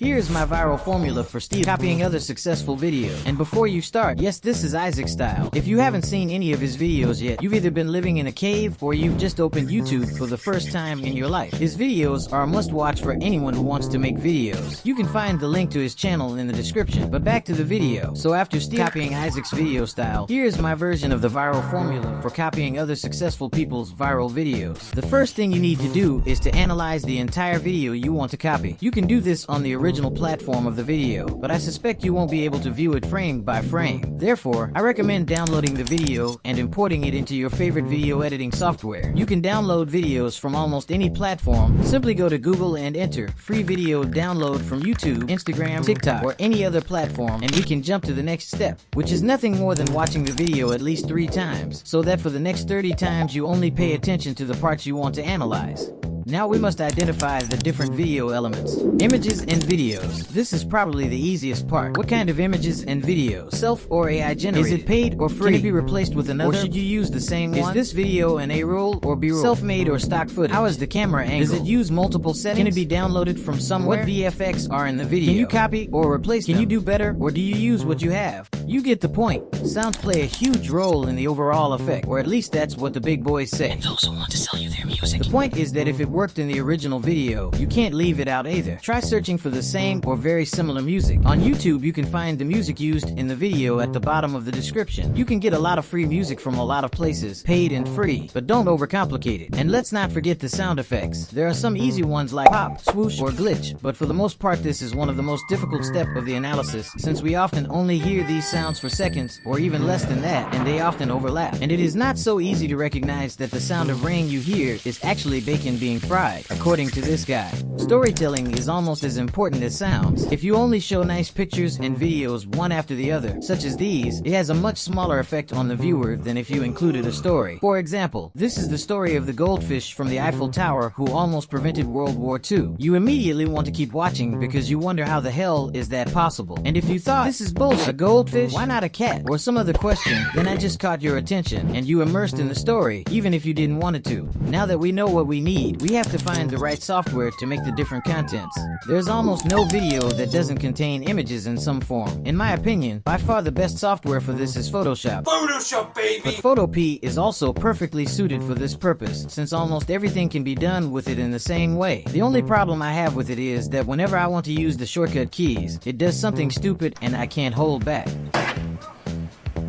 Here's my viral formula for copying other successful videos. And before you start, yes, this is Isaac style. If you haven't seen any of his videos yet, you've either been living in a cave or you've just opened YouTube for the first time in your life. His videos are a must-watch for anyone who wants to make videos. You can find the link to his channel in the description. But back to the video. So after copying Isaac's video style, here's my version of the viral formula for copying other successful people's viral videos. The first thing you need to do is to analyze the entire video you want to copy. You can do this on the original platform of the video, but I suspect you won't be able to view it frame by frame. Therefore, I recommend downloading the video and importing it into your favorite video editing software. You can download videos from almost any platform. Simply go to Google and enter free video download from YouTube, Instagram, TikTok, or any other platform, and we can jump to the next step, which is nothing more than watching the video at least 3 times, so that for the next 30 times you only pay attention to the parts you want to analyze. Now we must identify the different video elements. Images and videos. This is probably the easiest part. What kind of images and videos? Self or AI generated? Is it paid or free? Can it be replaced with another? Or should you use the same one? Is this video an A-roll or B-roll? Self-made or stock footage? How is the camera angle? Does it use multiple settings? Can it be downloaded from somewhere? What VFX are in the video? Can you copy or replace them? Can you do better, or do you use what you have? You get the point. Sounds play a huge role in the overall effect, or at least that's what the big boys say. And those who want to sell you their music. The point is that if it worked in the original video, you can't leave it out either. Try searching for the same or very similar music. On YouTube, you can find the music used in the video at the bottom of the description. You can get a lot of free music from a lot of places, paid and free, but don't overcomplicate it. And let's not forget the sound effects. There are some easy ones like pop, swoosh, or glitch, but for the most part this is one of the most difficult steps of the analysis, since we often only hear these sounds for seconds, or even less than that, and they often overlap. And it is not so easy to recognize that the sound of rain you hear is actually bacon being fried, according to this guy. Storytelling is almost as important as sounds. If you only show nice pictures and videos one after the other, such as these, it has a much smaller effect on the viewer than if you included a story. For example, this is the story of the goldfish from the Eiffel Tower who almost prevented World War II. You immediately want to keep watching because you wonder how the hell is that possible. And if you thought, this is bullshit, a goldfish, why not a cat, or some other question, then I just caught your attention and you immersed in the story, even if you didn't want it to. Now that we know what we need, we have to find the right software to make the different contents. There's almost no video that doesn't contain images in some form. In my opinion, by far the best software for this is Photoshop. Photoshop, baby! But Photopea is also perfectly suited for this purpose, since almost everything can be done with it in the same way. The only problem I have with it is that whenever I want to use the shortcut keys, it does something stupid and I can't hold back.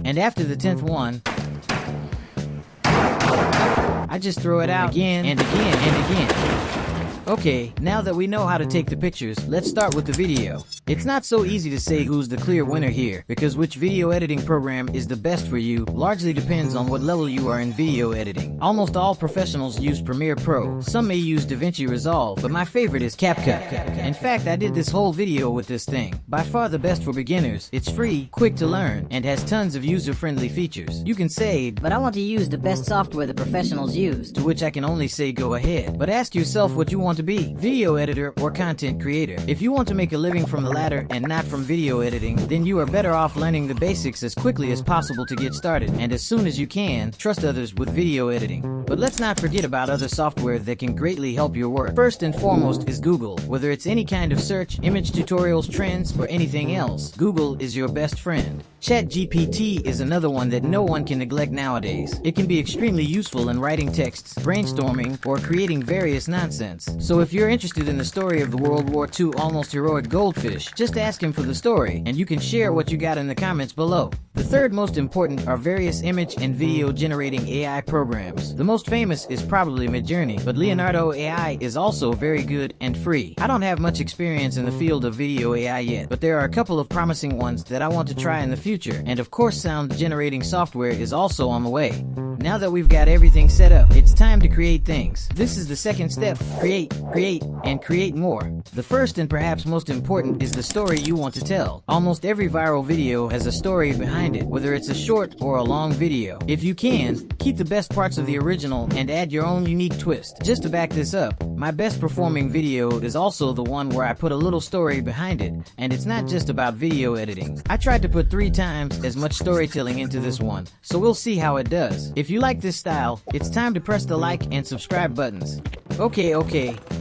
And after the 10th one, I just throw it out again and again and again. Okay, now that we know how to take the pictures, let's start with the video. It's not so easy to say who's the clear winner here, because which video editing program is the best for you largely depends on what level you are in video editing. Almost all professionals use Premiere Pro. Some may use DaVinci Resolve, but my favorite is CapCut. In fact, I did this whole video with this thing. By far the best for beginners. It's free, quick to learn, and has tons of user-friendly features. You can say, but I want to use the best software the professionals use. To which I can only say go ahead. But ask yourself what you want to be, video editor or content creator. If you want to make a living from the latter and not from video editing, then you are better off learning the basics as quickly as possible to get started, and as soon as you can, trust others with video editing. But let's not forget about other software that can greatly help your work. First and foremost is Google. Whether it's any kind of search, image tutorials, trends, or anything else, Google is your best friend. ChatGPT is another one that no one can neglect nowadays. It can be extremely useful in writing texts, brainstorming, or creating various nonsense. So if you're interested in the story of the World War II almost heroic goldfish, just ask him for the story, and you can share what you got in the comments below. The third most important are various image and video generating AI programs. The most famous is probably Midjourney, but Leonardo AI is also very good and free. I don't have much experience in the field of video AI yet, but there are a couple of promising ones that I want to try in the future, and of course sound generating software is also on the way. Now that we've got everything set up, it's time to create things. This is the second step: create, and create more. The first and perhaps most important is the story you want to tell. Almost every viral video has a story behind behind it, whether it's a short or a long video. If you can, keep the best parts of the original and add your own unique twist. Just to back this up, my best performing video is also the one where I put a little story behind it, and it's not just about video editing. I tried to put 3 times as much storytelling into this one, so we'll see how it does. If you like this style, it's time to press the like and subscribe buttons. Okay,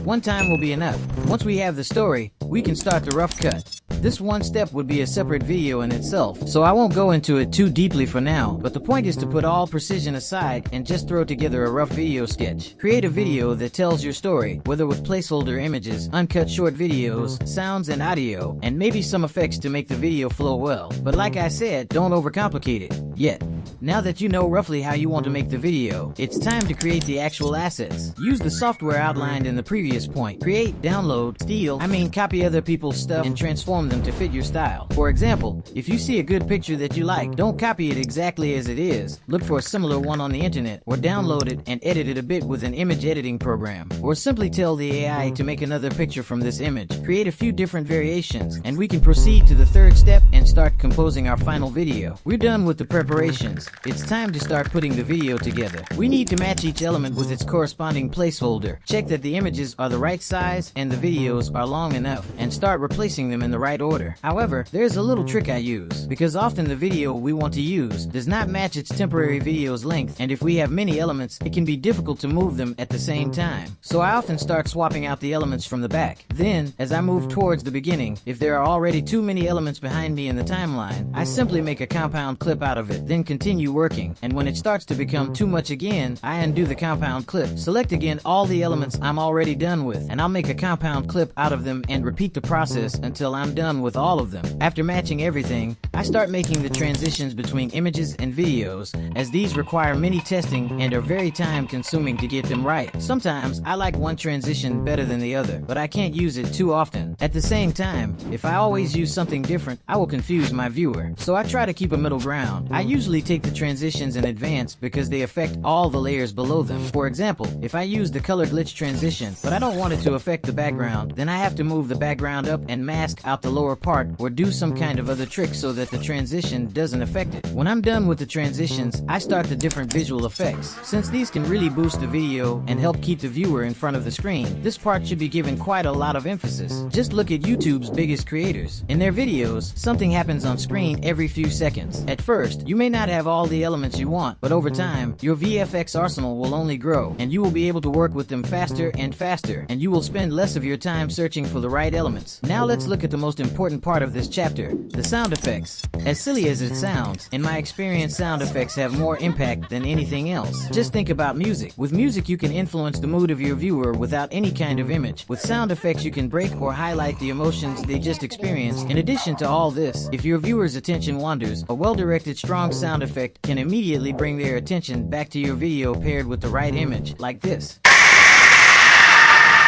one time will be enough. Once we have the story, we can start the rough cut. This one step would be a separate video in itself, so I won't go into it too deeply for now, but the point is to put all precision aside and just throw together a rough video sketch. Create a video that tells your story, whether with placeholder images, uncut short videos, sounds and audio, and maybe some effects to make the video flow well. But like I said, don't overcomplicate it yet. Now that you know roughly how you want to make the video, it's time to create the actual assets. Use the software outlined in the previous point. Create, download, steal, copy other people's stuff and transform them to fit your style. For example, if you see a good picture that you like, don't copy it exactly as it is. Look for a similar one on the internet, or download it and edit it a bit with an image editing program. Or simply tell the AI to make another picture from this image. Create a few different variations, and we can proceed to the 3rd step and start composing our final video. We're done with the preparations. It's time to start putting the video together. We need to match each element with its corresponding placeholder. Check that the images are the right size and the videos are long enough, and start replacing them in the right order. However, there's a little trick I use, because often the video we want to use does not match its temporary video's length, and if we have many elements, it can be difficult to move them at the same time. So I often start swapping out the elements from the back. Then, as I move towards the beginning, if there are already too many elements behind me in the timeline, I simply make a compound clip out of it, then continue working, and when it starts to become too much again, I undo the compound clip. Select again all the elements I'm already done with, and I'll make a compound clip out of them and repeat the process until I'm done with all of them. After matching everything, I start making the transitions between images and videos, as these require many testing and are very time consuming to get them right. Sometimes I like one transition better than the other, but I can't use it too often. At the same time, if I always use something different, I will confuse my viewer. So I try to keep a middle ground. I usually take the transitions in advance because they affect all the layers below them. For example, if I use the color glitch transition, but I don't want it to affect the background, then I have to move the background up and mask out the lower part, or do some kind of other trick so that the transition doesn't affect it. When I'm done with the transitions, I start the different visual effects. Since these can really boost the video and help keep the viewer in front of the screen, this part should be given quite a lot of emphasis. Just look at YouTube's biggest creators. In their videos, something happens on screen every few seconds. At first, you may not have all the elements you want, but over time, your VFX arsenal will only grow, and you will be able to work with them faster and faster, and you will spend less of your time searching for the right elements. Now let's look at the most important part of this chapter, the sound effects. As silly as it sounds, in my experience, sound effects have more impact than anything else. Just think about music. With music, you can influence the mood of your viewer without any kind of image. With sound effects, you can break or highlight the emotions they just experienced. In addition to all this, if your viewer's attention wanders, a well-directed strong sound effect can immediately bring their attention back to your video paired with the right image, like this.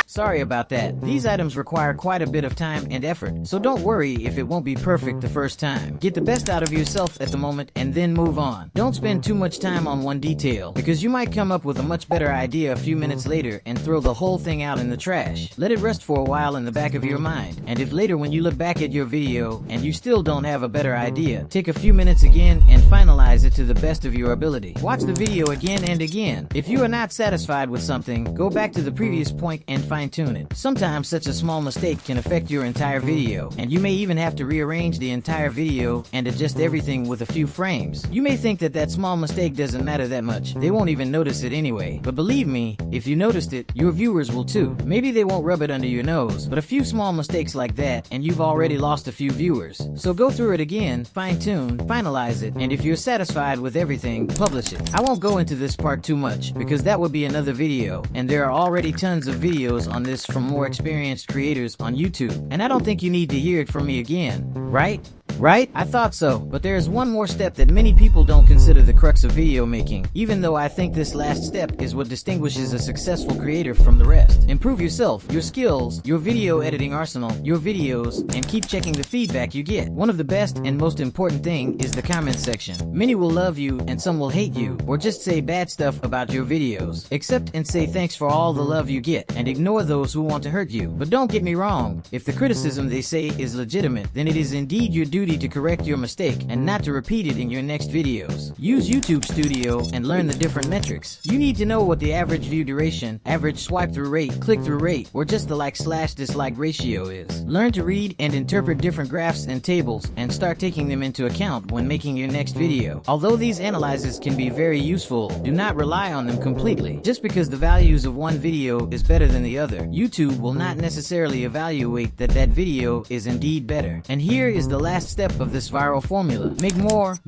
Sorry about that. These items require quite a bit of time and effort, so don't worry if it won't be perfect the first time. Get the best out of yourself at the moment and then move on. Don't spend too much time on one detail, because you might come up with a much better idea a few minutes later and throw the whole thing out in the trash. Let it rest for a while in the back of your mind, and if later when you look back at your video and you still don't have a better idea, take a few minutes again and finalize it to the best of your ability. Watch the video again and again. If you are not satisfied with something, go back to the previous point and fine-tune it. Sometimes such a small mistake can affect your entire video, and you may even have to rearrange the entire video and adjust everything with a few frames. You may think that that small mistake doesn't matter that much. They won't even notice it anyway. But believe me, if you noticed it, your viewers will too. Maybe they won't rub it under your nose, but a few small mistakes like that, and you've already lost a few viewers. So go through it again, fine-tune, finalize it, and if you're satisfied with everything, publish it. I won't go into this part too much, because that would be another video, and there are already tons of videos on this from more experienced creators on YouTube, and I don't think you need to hear it from me again, right? Right? I thought so, but there is one more step that many people don't consider the crux of video making, even though I think this last step is what distinguishes a successful creator from the rest. Improve yourself, your skills, your video editing arsenal, your videos, and keep checking the feedback you get. One of the best and most important thing is the comment section. Many will love you and some will hate you, or just say bad stuff about your videos. Accept and say thanks for all the love you get, and ignore those who want to hurt you. But don't get me wrong, if the criticism they say is legitimate, then it is indeed your duty duty to correct your mistake and not to repeat it in your next videos. Use YouTube Studio and learn the different metrics. You need to know what the average view duration, average swipe through rate, click through rate, or just the like/dislike ratio is. Learn to read and interpret different graphs and tables and start taking them into account when making your next video. Although these analyzes can be very useful, do not rely on them completely. Just because the values of one video is better than the other, YouTube will not necessarily evaluate that that video is indeed better. And here is the last step of this viral formula. Make more,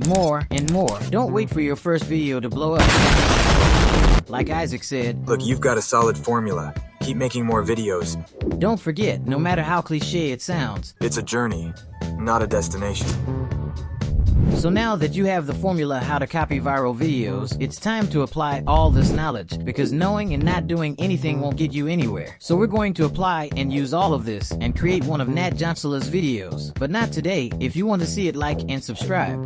and more. Don't wait for your first video to blow up. Like Isaac said, look, you've got a solid formula. Keep making more videos. Don't forget, no matter how cliche it sounds, It's a journey, not a destination. So now that you have the formula how to copy viral videos, it's time to apply all this knowledge, because knowing and not doing anything won't get you anywhere. So we're going to apply and use all of this and create one of Nat Johnsola's videos. But not today. If you want to see it, like and subscribe.